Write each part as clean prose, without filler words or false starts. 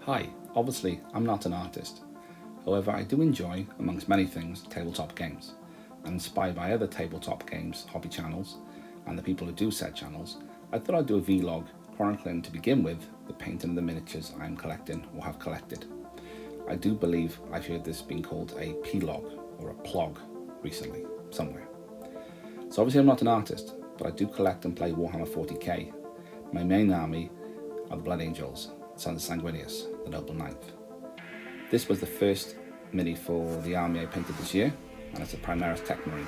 Hi, obviously I'm not an artist. However, I do enjoy, amongst many things, tabletop games. And inspired by other tabletop games hobby channels and the people who do said channels, I thought I'd do a vlog chronicling, to begin with, the painting of the miniatures I am collecting or have collected. I do believe I've heard this being called a plog or a plog recently, somewhere. So obviously I'm not an artist, but I do collect and play Warhammer 40k. My main army are the Blood Angels, Sons of Sanguinius, the Noble Ninth. This was the first mini for the army I painted this year, and it's a Primaris Techmarine.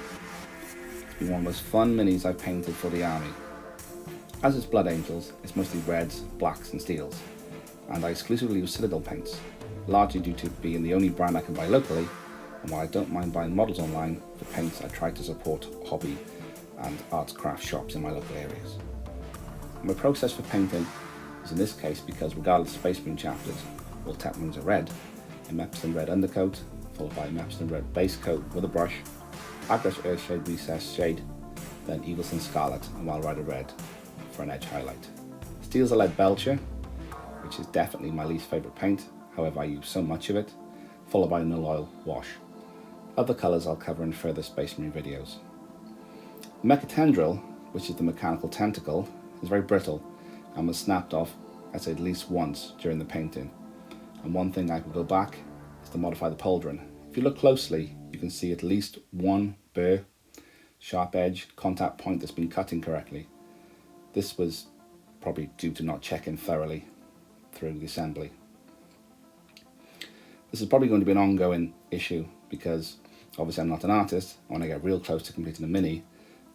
It's been one of the most fun minis I've painted for the army. As it's Blood Angels, it's mostly reds, blacks and steels, and I exclusively use Citadel paints, largely due to being the only brand I can buy locally, and while I don't mind buying models online for paints, I try to support hobby and arts craft shops in my local areas. My process for painting is in this case, because regardless of Space Marine chapters, all Techmarines are red, a Mepston red undercoat, followed by a Mepston red base coat with a brush, Agres Earthshade Recess shade, then Eagleston Scarlet and Wild Rider red for an edge highlight. Steel's a lead Belcher, which is definitely my least favourite paint, however I use so much of it, followed by a null oil wash. Other colours I'll cover in further Space Marine videos. The Mechatendril, which is the mechanical tentacle, is very brittle and was snapped off, I'd say, at least once during the painting. And one thing I could go back is to modify the pauldron. If you look closely, you can see at least one burr, sharp edge, contact point that's been cut incorrectly. This was probably due to not checking thoroughly through the assembly. This is probably going to be an ongoing issue because obviously I'm not an artist. When I get real close to completing a mini,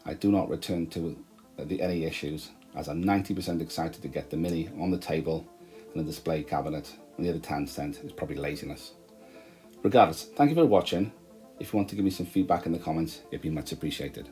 I do not return to any issues, as I'm 90% excited to get the mini on the table in a display cabinet, and the other 10% is probably laziness. Regardless, thank you for watching. If you want to give me some feedback in the comments, it'd be much appreciated.